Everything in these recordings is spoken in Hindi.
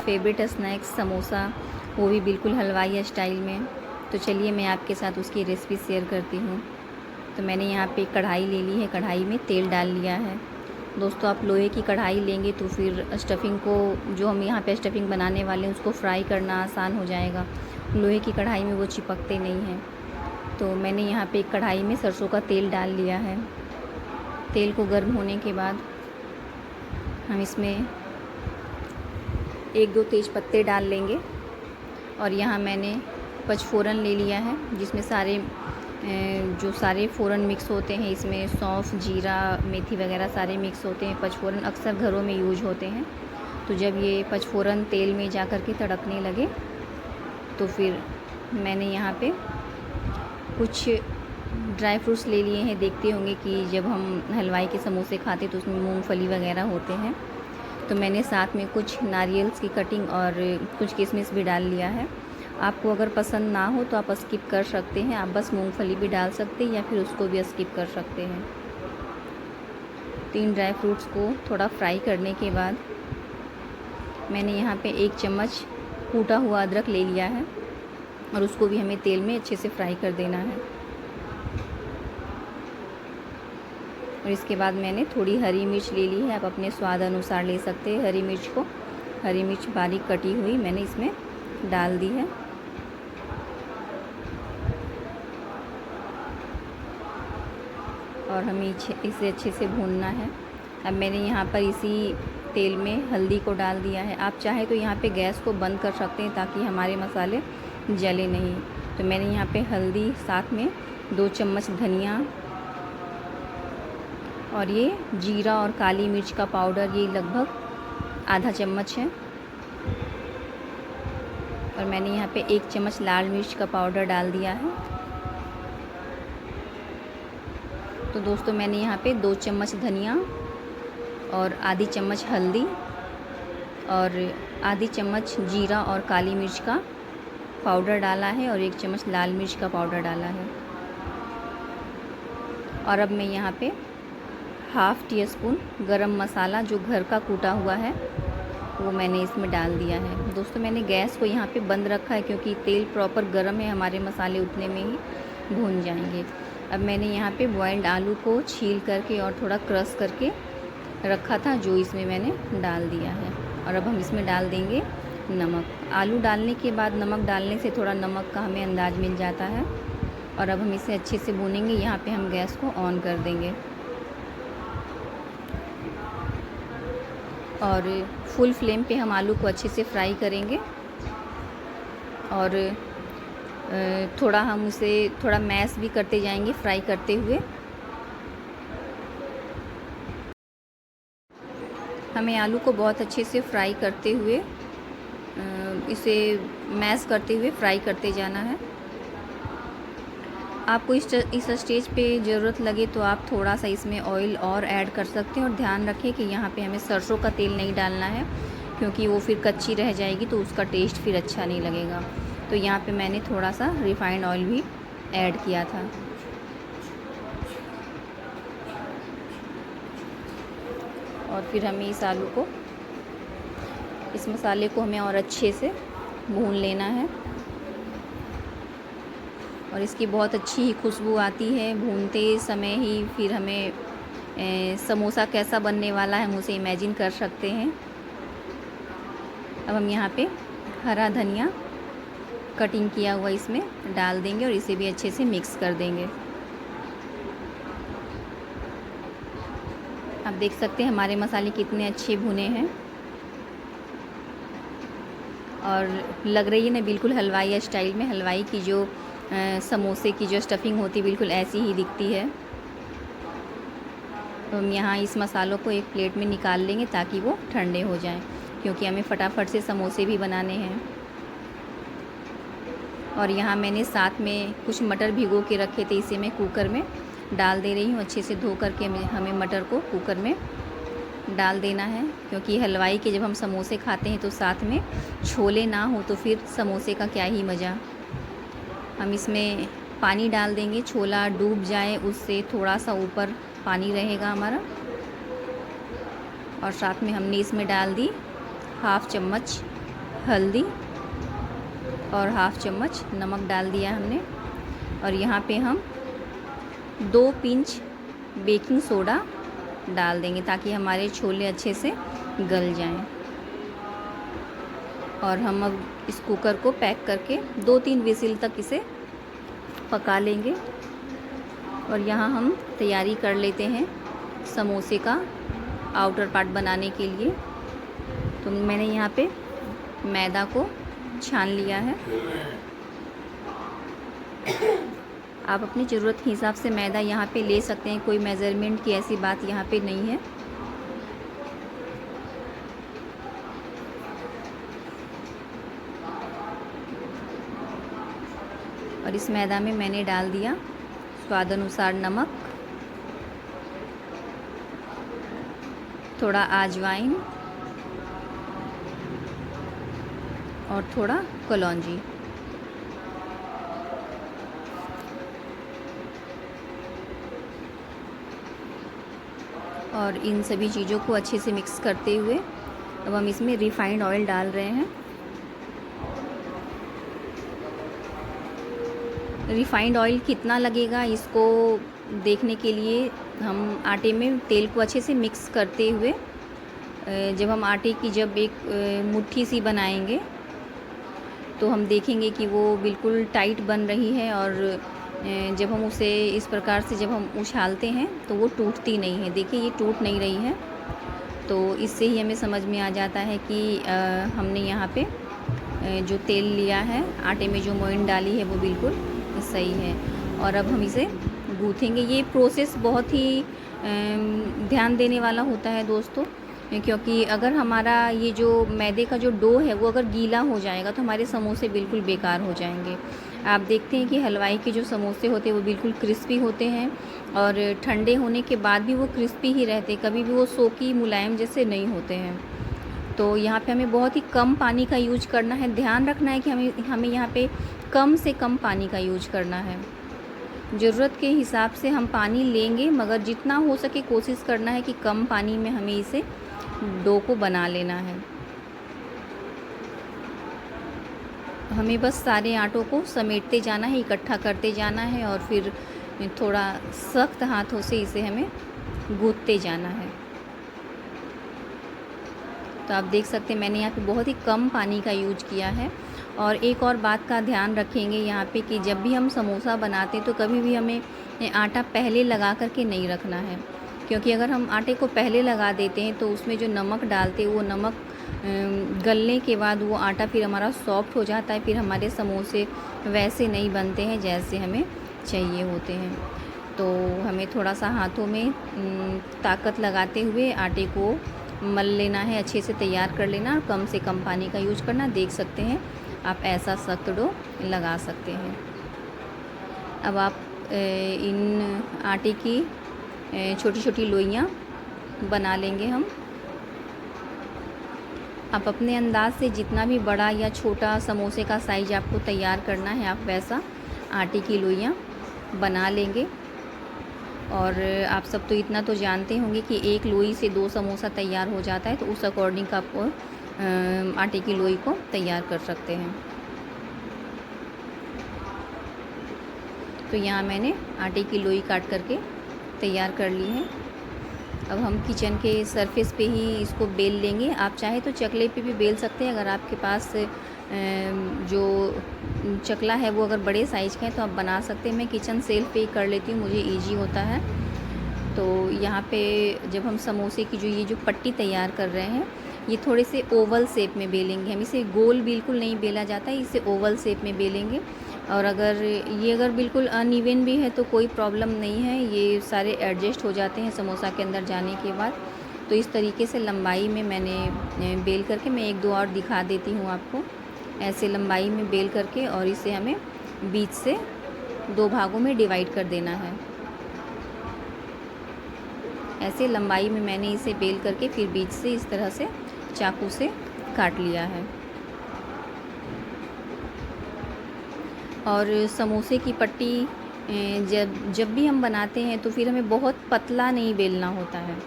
फेवरेट स्नैक्स समोसा, वो भी बिल्कुल हलवाई स्टाइल में। तो चलिए मैं आपके साथ उसकी रेसिपी शेयर करती हूँ। तो मैंने यहाँ पे कढ़ाई ले ली है, कढ़ाई में तेल डाल लिया है। दोस्तों आप लोहे की कढ़ाई लेंगे तो फिर स्टफ़िंग को, जो हम यहाँ पे स्टफ़िंग बनाने वाले हैं, उसको फ्राई करना आसान हो जाएगा। लोहे की कढ़ाई में वो चिपकते नहीं हैं। तो मैंने यहाँ पे एक कढ़ाई में सरसों का तेल डाल लिया है। तेल को गर्म होने के बाद हम इसमें 1-2 तेज़ पत्ते डाल लेंगे। और यहाँ मैंने पचफोरन ले लिया है, जिसमें सारे फ़ोरन मिक्स होते हैं। इसमें सौंफ, जीरा, मेथी वगैरह सारे मिक्स होते हैं। पचफोरन अक्सर घरों में यूज होते हैं। तो जब ये पचफोरन तेल में जा कर के तड़कने लगे तो फिर मैंने यहाँ पे कुछ ड्राई फ्रूट्स ले लिए हैं। देखते होंगे कि जब हम हलवाई के समोसे खाते तो उसमें मूंगफली वगैरह होते हैं। तो मैंने साथ में कुछ नारियल्स की कटिंग और कुछ किशमिश भी डाल लिया है। आपको अगर पसंद ना हो तो आप स्किप कर सकते हैं। आप बस मूंगफली भी डाल सकते हैं या फिर उसको भी स्किप कर सकते हैं। 3 ड्राई फ्रूट्स को थोड़ा फ्राई करने के बाद मैंने यहाँ पे 1 चम्मच कूटा हुआ अदरक ले लिया है और उसको भी हमें तेल में अच्छे से फ्राई कर देना है। और इसके बाद मैंने थोड़ी हरी मिर्च ले ली है। आप अपने स्वाद अनुसार ले सकते हैं हरी मिर्च बारीक कटी हुई मैंने इसमें डाल दी है। और हमें इसे अच्छे से भूनना है। अब मैंने यहाँ पर इसी तेल में हल्दी को डाल दिया है। आप चाहे तो यहाँ पे गैस को बंद कर सकते हैं ताकि हमारे मसाले जले नहीं। तो मैंने यहाँ पे हल्दी, साथ में 2 चम्मच धनिया और ये जीरा और काली मिर्च का पाउडर, ये लगभग आधा चम्मच है। और मैंने यहाँ पे 1 चम्मच लाल मिर्च का पाउडर डाल दिया है। तो दोस्तों मैंने यहाँ पे 2 चम्मच धनिया और आधी चम्मच हल्दी और आधी चम्मच जीरा और काली मिर्च का पाउडर डाला है और 1 चम्मच लाल मिर्च का पाउडर डाला है। और अब मैं यहाँ पे हाफ़ टी स्पून गरम मसाला, जो घर का कूटा हुआ है, वो मैंने इसमें डाल दिया है। दोस्तों मैंने गैस को यहाँ पे बंद रखा है क्योंकि तेल प्रॉपर गर्म है, हमारे मसाले उतने में ही भून जाएंगे। अब मैंने यहाँ पे बॉइल्ड आलू को छील करके और थोड़ा क्रश करके रखा था, जो इसमें मैंने डाल दिया है। और अब हम इसमें डाल देंगे नमक। आलू डालने के बाद नमक डालने से थोड़ा नमक का हमें अंदाज़ मिल जाता है। और अब हम इसे अच्छे से भूनेंगे। यहाँ पे हम गैस को ऑन कर देंगे और फुल फ्लेम पे हम आलू को अच्छे से फ्राई करेंगे। और थोड़ा हम उसे थोड़ा मैश भी करते जाएंगे फ्राई करते हुए। हमें आलू को बहुत अच्छे से फ्राई करते हुए, इसे मैश करते हुए फ्राई करते जाना है। आपको इस स्टेज पे ज़रूरत लगे तो आप थोड़ा सा इसमें ऑयल और ऐड कर सकते हैं। और ध्यान रखें कि यहाँ पे हमें सरसों का तेल नहीं डालना है क्योंकि वो फिर कच्ची रह जाएगी तो उसका टेस्ट फिर अच्छा नहीं लगेगा। तो यहाँ पे मैंने थोड़ा सा रिफाइंड ऑयल भी ऐड किया था। और फिर हमें इस मसाले को हमें और अच्छे से भून लेना है। और इसकी बहुत अच्छी ही खुशबू आती है भूनते समय ही। फिर हमें समोसा कैसा बनने वाला है हम उसे इमेजिन कर सकते हैं। अब हम यहाँ पे हरा धनिया कटिंग किया हुआ इसमें डाल देंगे और इसे भी अच्छे से मिक्स कर देंगे। आप देख सकते हैं हमारे मसाले कितने अच्छे भुने हैं और लग रही है ना बिल्कुल हलवाई स्टाइल में। हलवाई की जो समोसे की जो स्टफ़िंग होती है बिल्कुल ऐसी ही दिखती है। तो हम यहाँ इस मसालों को एक प्लेट में निकाल लेंगे ताकि वो ठंडे हो जाएं, क्योंकि हमें फटाफट से समोसे भी बनाने हैं। और यहाँ मैंने साथ में कुछ मटर भिगो के रखे थे, इसे मैं कुकर में डाल दे रही हूँ। अच्छे से धो करके हमें मटर को कुकर में डाल देना है, क्योंकि हलवाई के जब हम समोसे खाते हैं तो साथ में छोले ना हो तो फिर समोसे का क्या ही मज़ा। हम इसमें पानी डाल देंगे, छोला डूब जाए उससे थोड़ा सा ऊपर पानी रहेगा हमारा। और साथ में हमने इसमें डाल दी हाफ़ चम्मच हल्दी और हाफ़ चम्मच नमक डाल दिया हमने। और यहाँ पे हम 2 पिंच बेकिंग सोडा डाल देंगे ताकि हमारे छोले अच्छे से गल जाएं। और हम अब इस कुकर को पैक करके 2-3 विसिल तक इसे पका लेंगे। और यहाँ हम तैयारी कर लेते हैं समोसे का आउटर पार्ट बनाने के लिए। तो मैंने यहाँ पे मैदा को छान लिया है। आप अपनी ज़रूरत के हिसाब से मैदा यहाँ पे ले सकते हैं, कोई मेज़रमेंट की ऐसी बात यहाँ पे नहीं है। और इस मैदा में मैंने डाल दिया स्वाद अनुसार नमक, थोड़ा अजवाइन और थोड़ा कलौंजी। और इन सभी चीज़ों को अच्छे से मिक्स करते हुए अब हम इसमें रिफ़ाइंड ऑयल डाल रहे हैं। रिफ़ाइंड ऑयल कितना लगेगा इसको देखने के लिए हम आटे में तेल को अच्छे से मिक्स करते हुए जब हम आटे की जब एक मुट्ठी सी बनाएंगे तो हम देखेंगे कि वो बिल्कुल टाइट बन रही है। और जब हम उसे इस प्रकार से जब हम उछालते हैं तो वो टूटती नहीं है। देखिए ये टूट नहीं रही है। तो इससे ही हमें समझ में आ जाता है कि हमने यहाँ पे जो तेल लिया है, आटे में जो मोइन डाली है वो बिल्कुल सही है। और अब हम इसे गूँथेंगे। ये प्रोसेस बहुत ही ध्यान देने वाला होता है दोस्तों, क्योंकि अगर हमारा ये जो मैदे का जो डो है वो अगर गीला हो जाएगा तो हमारे समोसे बिल्कुल बेकार हो जाएंगे। आप देखते हैं कि हलवाई के जो समोसे होते हैं वो बिल्कुल क्रिस्पी होते हैं और ठंडे होने के बाद भी वो क्रिस्पी ही रहते, कभी भी वो सोकी मुलायम जैसे नहीं होते हैं। तो यहाँ पे हमें बहुत ही कम पानी का यूज करना है। ध्यान रखना है कि हमें यहाँ पे कम से कम पानी का यूज करना है। ज़रूरत के हिसाब से हम पानी लेंगे, मगर जितना हो सके कोशिश करना है कि कम पानी में हमें इसे डो को बना लेना है। हमें बस सारे आटों को समेटते जाना है, इकट्ठा करते जाना है और फिर थोड़ा सख्त हाथों से इसे हमें गूँथते जाना है। तो आप देख सकते हैं मैंने यहाँ पे बहुत ही कम पानी का यूज किया है। और एक और बात का ध्यान रखेंगे यहाँ पे कि जब भी हम समोसा बनाते हैं तो कभी भी हमें आटा पहले लगा करके नहीं रखना है, क्योंकि अगर हम आटे को पहले लगा देते हैं तो उसमें जो नमक डालते हैं वो नमक गलने के बाद वो आटा फिर हमारा सॉफ्ट हो जाता है, फिर हमारे समोसे वैसे नहीं बनते हैं जैसे हमें चाहिए होते हैं। तो हमें थोड़ा सा हाथों में ताकत लगाते हुए आटे को मल लेना है, अच्छे से तैयार कर लेना और कम से कम पानी का यूज करना। देख सकते हैं आप ऐसा सख्त डो लगा सकते हैं। अब आप इन आटे की छोटी छोटी लोइयाँ बना लेंगे हम। आप अपने अंदाज से जितना भी बड़ा या छोटा समोसे का साइज आपको तैयार करना है आप वैसा आटे की लोइयाँ बना लेंगे। और आप सब तो इतना तो जानते होंगे कि एक लोई से 2 समोसा तैयार हो जाता है, तो उस अकॉर्डिंग आपको आटे की लोई को तैयार कर सकते हैं। तो यहाँ मैंने आटे की लोई काट करके तैयार कर ली है। अब हम किचन के सरफेस पे ही इसको बेल लेंगे। आप चाहे तो चकले पे भी बेल सकते हैं। अगर आपके पास जो चकला है वो अगर बड़े साइज़ का है तो आप बना सकते हैं। मैं किचन सेल्फ पे ही कर लेती हूँ, मुझे इजी होता है। तो यहाँ पे जब हम समोसे की ये जो पट्टी तैयार कर रहे हैं ये थोड़े से ओवल शेप में बेलेंगे हम। इसे गोल बिल्कुल नहीं बेला जाता है, इसे ओवल शेप में बेलेंगे। और अगर बिल्कुल अनइवन भी है तो कोई प्रॉब्लम नहीं है, ये सारे एडजस्ट हो जाते हैं समोसा के अंदर जाने के बाद। तो इस तरीके से लंबाई में मैंने बेल करके, मैं 1-2 और दिखा देती हूँ आपको। ऐसे लंबाई में बेल करके और इसे हमें बीच से 2 भागों में डिवाइड कर देना है। ऐसे लंबाई में मैंने इसे बेल करके फिर बीच से इस तरह से चाकू से काट लिया है। और समोसे की पट्टी जब भी हम बनाते हैं तो फिर हमें बहुत पतला नहीं बेलना होता है।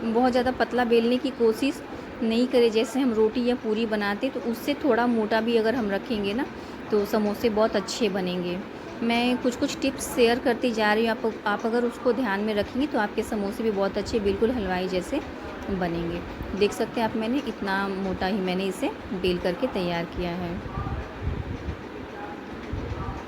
बहुत ज़्यादा पतला बेलने की कोशिश नहीं करे जैसे हम रोटी या पूरी बनाते, तो उससे थोड़ा मोटा भी अगर हम रखेंगे ना, तो समोसे बहुत अच्छे बनेंगे। मैं कुछ टिप्स शेयर करती जा रही हूँ, आप अगर उसको ध्यान में रखेंगी तो आपके समोसे भी बहुत अच्छे बिल्कुल हलवाई जैसे बनेंगे। देख सकते हैं आप, मैंने इतना मोटा ही मैंने इसे बेल करके तैयार किया है।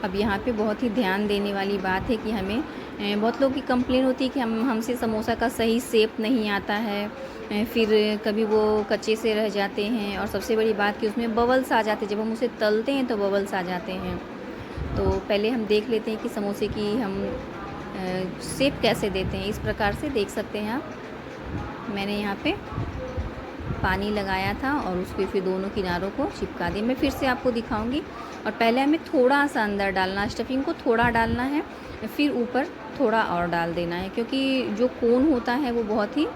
अब यहाँ पे बहुत ही ध्यान देने वाली बात है कि हमें बहुत लोगों की कंप्लेन होती है कि हमसे समोसा का सही शेप नहीं आता है, फिर कभी वो कच्चे से रह जाते हैं, और सबसे बड़ी बात कि उसमें बबल्स आ जाते हैं, जब हम उसे तलते हैं तो बबल्स आ जाते हैं। तो पहले हम देख लेते हैं कि समोसे की हम शेप कैसे देते हैं। इस प्रकार से देख सकते हैं आप, मैंने यहाँ पे पानी लगाया था और उसके फिर दोनों किनारों को चिपका दिया। मैं फिर से आपको दिखाऊंगी। और पहले हमें थोड़ा सा अंदर डालना, स्टफिंग को थोड़ा डालना है, फिर ऊपर थोड़ा और डाल देना है, क्योंकि जो कोन होता है वो बहुत ही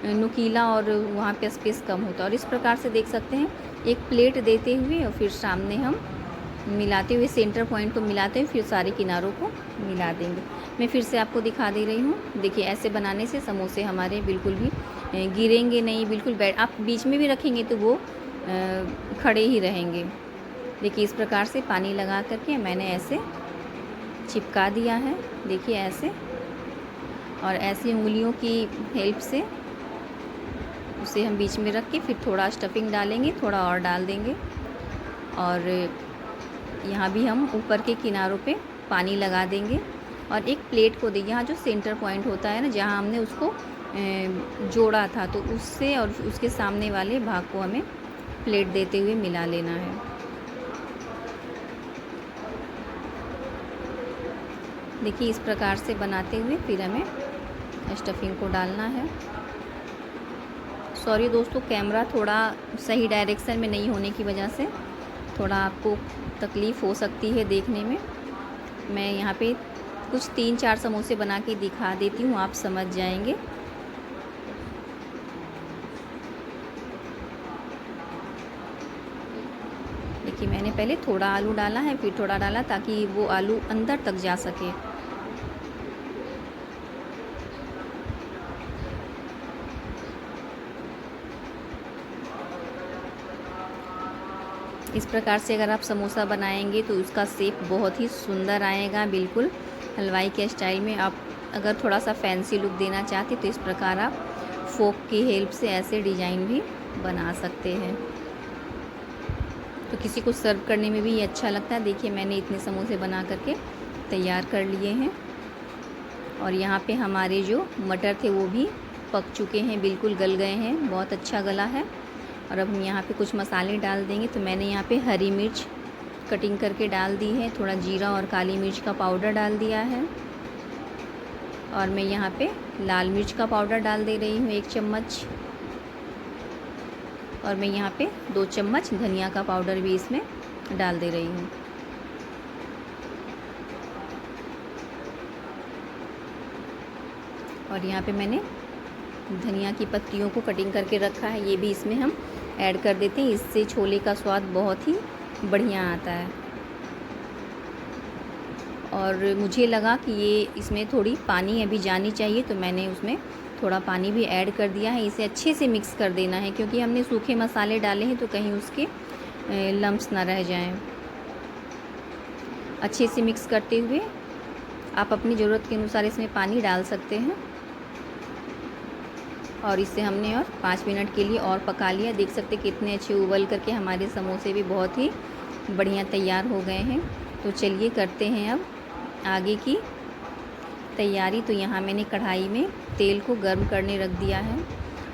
नुकीला और वहाँ पे स्पेस कम होता है। और इस प्रकार से देख सकते हैं, एक प्लेट देते हुए और फिर सामने हम मिलाते हुए, सेंटर पॉइंट को मिलाते हुए फिर सारे किनारों को मिला देंगे। मैं फिर से आपको दिखा दे रही हूँ। देखिए, ऐसे बनाने से समोसे हमारे बिल्कुल भी गिरेंगे नहीं, बिल्कुल बैठ, आप बीच में भी रखेंगे तो वो खड़े ही रहेंगे। देखिए, इस प्रकार से पानी लगा करके मैंने ऐसे चिपका दिया है। देखिए ऐसे, और ऐसी उंगलियों की हेल्प से उसे हम बीच में रख के फिर थोड़ा स्टफिंग डालेंगे, थोड़ा और डाल देंगे। और यहाँ भी हम ऊपर के किनारों पे पानी लगा देंगे और एक प्लेट को देंगे। यहाँ जो सेंटर पॉइंट होता है ना, जहाँ हमने उसको जोड़ा था, तो उससे और उसके सामने वाले भाग को हमें प्लेट देते हुए मिला लेना है। देखिए, इस प्रकार से बनाते हुए फिर हमें स्टफिंग को डालना है। सॉरी दोस्तों, कैमरा थोड़ा सही डायरेक्शन में नहीं होने की वजह से थोड़ा आपको तकलीफ़ हो सकती है देखने में। मैं यहाँ पे कुछ 3-4 समोसे बना के दिखा देती हूँ, आप समझ जाएंगे। देखिए, मैंने पहले थोड़ा आलू डाला है, फिर थोड़ा डाला ताकि वो आलू अंदर तक जा सके। इस प्रकार से अगर आप समोसा बनाएंगे तो उसका शेप बहुत ही सुंदर आएगा, बिल्कुल हलवाई के स्टाइल में। आप अगर थोड़ा सा फैंसी लुक देना चाहते तो इस प्रकार आप फोक की हेल्प से ऐसे डिज़ाइन भी बना सकते हैं, तो किसी को सर्व करने में भी ये अच्छा लगता है। देखिए, मैंने इतने समोसे बना करके तैयार कर लिए हैं। और यहाँ पे हमारे जो मटर थे वो भी पक चुके हैं, बिल्कुल गल गए हैं, बहुत अच्छा गला है। और अब हम यहाँ पे कुछ मसाले डाल देंगे। तो मैंने यहाँ पे हरी मिर्च कटिंग करके डाल दी है, थोड़ा जीरा और काली मिर्च का पाउडर डाल दिया है, और मैं यहाँ पे लाल मिर्च का पाउडर डाल दे रही हूँ 1 चम्मच, और मैं यहाँ पे 2 चम्मच धनिया का पाउडर भी इसमें डाल दे रही हूँ। और यहाँ पे मैंने धनिया की पत्तियों को कटिंग करके रखा है, ये भी इसमें हम ऐड कर देते हैं। इससे छोले का स्वाद बहुत ही बढ़िया आता है। और मुझे लगा कि ये इसमें थोड़ी पानी अभी जानी चाहिए, तो मैंने उसमें थोड़ा पानी भी ऐड कर दिया है। इसे अच्छे से मिक्स कर देना है, क्योंकि हमने सूखे मसाले डाले हैं तो कहीं उसके लम्स ना रह जाएं। अच्छे से मिक्स करते हुए आप अपनी ज़रूरत के अनुसार इसमें पानी डाल सकते हैं। और इसे हमने और 5 मिनट के लिए और पका लिया। देख सकते कितने अच्छे उबल करके हमारे समोसे भी बहुत ही बढ़िया तैयार हो गए हैं। तो चलिए करते हैं अब आगे की तैयारी। तो यहाँ मैंने कढ़ाई में तेल को गर्म करने रख दिया है।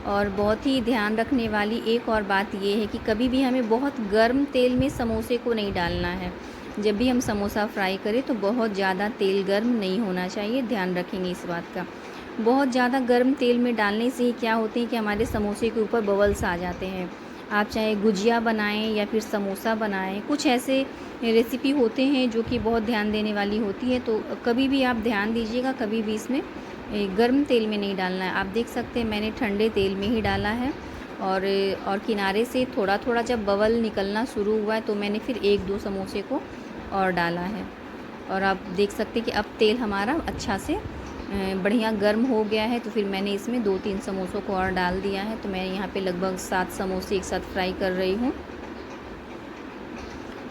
और बहुत ही ध्यान रखने वाली एक और बात ये है कि कभी भी हमें बहुत गर्म तेल में समोसे को नहीं डालना है। जब भी हम समोसा फ्राई करें तो बहुत ज़्यादा तेल गर्म नहीं होना चाहिए, ध्यान रखेंगे इस बात का। बहुत ज़्यादा गर्म तेल में डालने से ही क्या होते हैं कि हमारे समोसे के ऊपर बबल्स आ जाते हैं। आप चाहे गुजिया बनाएं या फिर समोसा बनाएं, कुछ ऐसे रेसिपी होते हैं जो कि बहुत ध्यान देने वाली होती है। तो कभी भी आप ध्यान दीजिएगा, कभी भी इसमें गर्म तेल में नहीं डालना है। आप देख सकते हैं मैंने ठंडे तेल में ही डाला है। और किनारे से थोड़ा थोड़ा जब बबल निकलना शुरू हुआ है तो मैंने फिर 1-2 समोसे को और डाला है। और आप देख सकते हैं कि अब तेल हमारा अच्छा से बढ़िया गर्म हो गया है तो फिर मैंने इसमें 2-3 समोसों को और डाल दिया है। तो मैं यहाँ पे लगभग 7 समोसे एक साथ फ्राई कर रही हूँ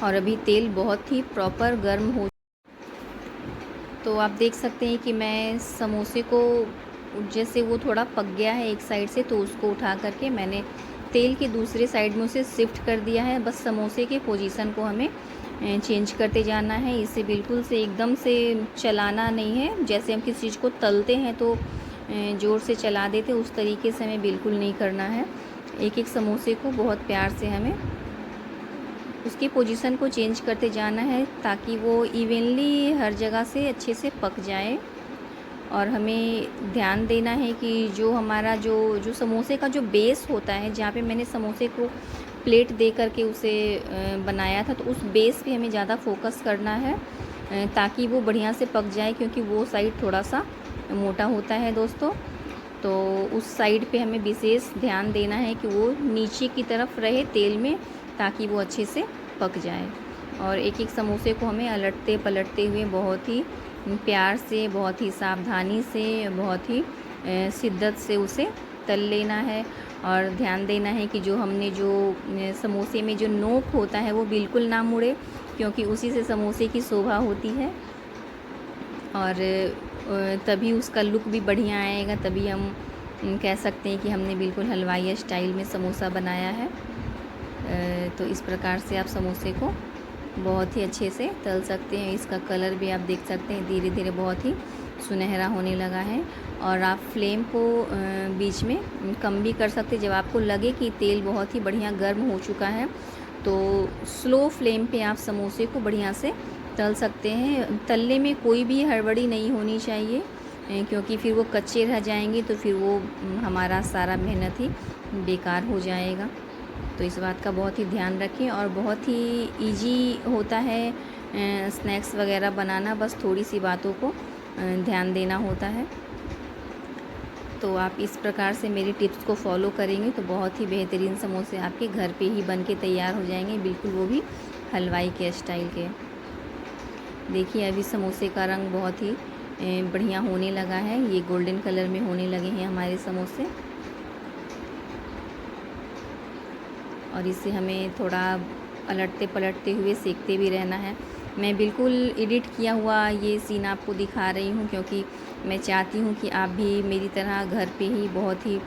और अभी तेल बहुत ही प्रॉपर गर्म हो। तो आप देख सकते हैं कि मैं समोसे को जैसे वो थोड़ा पक गया है एक साइड से, तो उसको उठा करके मैंने तेल के दूसरे साइड में उसे शिफ्ट कर दिया है। बस समोसे के पोजीशन को हमें चेंज करते जाना है। इसे बिल्कुल से एकदम से चलाना नहीं है। जैसे हम किसी चीज़ को तलते हैं तो ज़ोर से चला देते, उस तरीके से हमें बिल्कुल नहीं करना है। एक एक समोसे को बहुत प्यार से हमें उसकी पोजीशन को चेंज करते जाना है ताकि वो इवनली हर जगह से अच्छे से पक जाए। और हमें ध्यान देना है कि जो हमारा जो समोसे का जो बेस होता है, जहाँ पे मैंने समोसे को प्लेट दे करके उसे बनाया था, तो उस बेस पे हमें ज़्यादा फोकस करना है ताकि वो बढ़िया से पक जाए, क्योंकि वो साइड थोड़ा सा मोटा होता है दोस्तों। तो उस साइड पे हमें विशेष ध्यान देना है कि वो नीचे की तरफ रहे तेल में, ताकि वो अच्छे से पक जाए। और एक एक समोसे को हमें अलटते पलटते हुए बहुत ही प्यार से, बहुत ही सावधानी से, बहुत ही शिद्दत से उसे तल लेना है। और ध्यान देना है कि जो हमने जो समोसे में जो नोक होता है वो बिल्कुल ना मुड़े, क्योंकि उसी से समोसे की शोभा होती है और तभी उसका लुक भी बढ़िया आएगा। तभी हम कह सकते हैं कि हमने बिल्कुल हलवाई स्टाइल में समोसा बनाया है। तो इस प्रकार से आप समोसे को बहुत ही अच्छे से तल सकते हैं। इसका कलर भी आप देख सकते हैं धीरे धीरे बहुत ही सुनहरा होने लगा है। और आप फ्लेम को बीच में कम भी कर सकते हैं। जब आपको लगे कि तेल बहुत ही बढ़िया गर्म हो चुका है तो स्लो फ्लेम पे आप समोसे को बढ़िया से तल सकते हैं। तलने में कोई भी हड़बड़ी नहीं होनी चाहिए, क्योंकि फिर वो कच्चे रह जाएंगे तो फिर वो हमारा सारा मेहनत ही बेकार हो जाएगा। तो इस बात का बहुत ही ध्यान रखें। और बहुत ही इजी होता है स्नैक्स वगैरह बनाना, बस थोड़ी सी बातों को ध्यान देना होता है। तो आप इस प्रकार से मेरी टिप्स को फॉलो करेंगे तो बहुत ही बेहतरीन समोसे आपके घर पे ही बन के तैयार हो जाएंगे, बिल्कुल वो भी हलवाई के स्टाइल के। देखिए अभी समोसे का रंग बहुत ही बढ़िया होने लगा है, ये गोल्डन कलर में होने लगे हैं हमारे समोसे। और इसे हमें थोड़ा पलटते पलटते हुए सेकते भी रहना है। मैं बिल्कुल एडिट किया हुआ ये सीन आपको दिखा रही हूँ, क्योंकि मैं चाहती हूँ कि आप भी मेरी तरह घर पे ही बहुत ही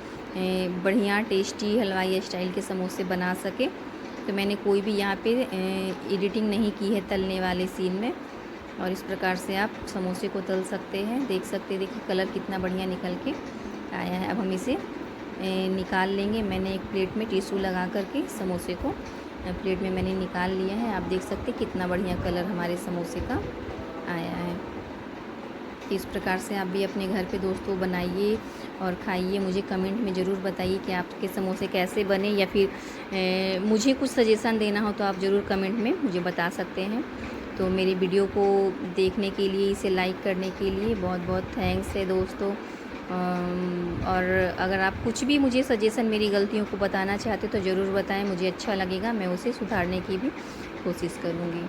बढ़िया टेस्टी हलवाई स्टाइल के समोसे बना सके। तो मैंने कोई भी यहाँ पे एडिटिंग नहीं की है तलने वाले सीन में। और इस प्रकार से आप समोसे को तल सकते हैं। देख सकते हैं, देखिए कलर कितना बढ़िया निकल के आया है। अब हम इसे निकाल लेंगे। मैंने एक प्लेट में टिश्यू लगा करके समोसे को प्लेट में मैंने निकाल लिया है। आप देख सकते हैं कितना बढ़िया कलर हमारे समोसे का आया है। इस प्रकार से आप भी अपने घर पे दोस्तों बनाइए और खाइए। मुझे कमेंट में ज़रूर बताइए कि आपके समोसे कैसे बने, या फिर मुझे कुछ सजेशन देना हो तो आप ज़रूर कमेंट में मुझे बता सकते हैं। तो मेरी वीडियो को देखने के लिए, इसे लाइक करने के लिए बहुत बहुत थैंक्स है दोस्तों। और अगर आप कुछ भी मुझे सजेशन मेरी गलतियों को बताना चाहते तो ज़रूर बताएं, मुझे अच्छा लगेगा, मैं उसे सुधारने की भी कोशिश करूँगी।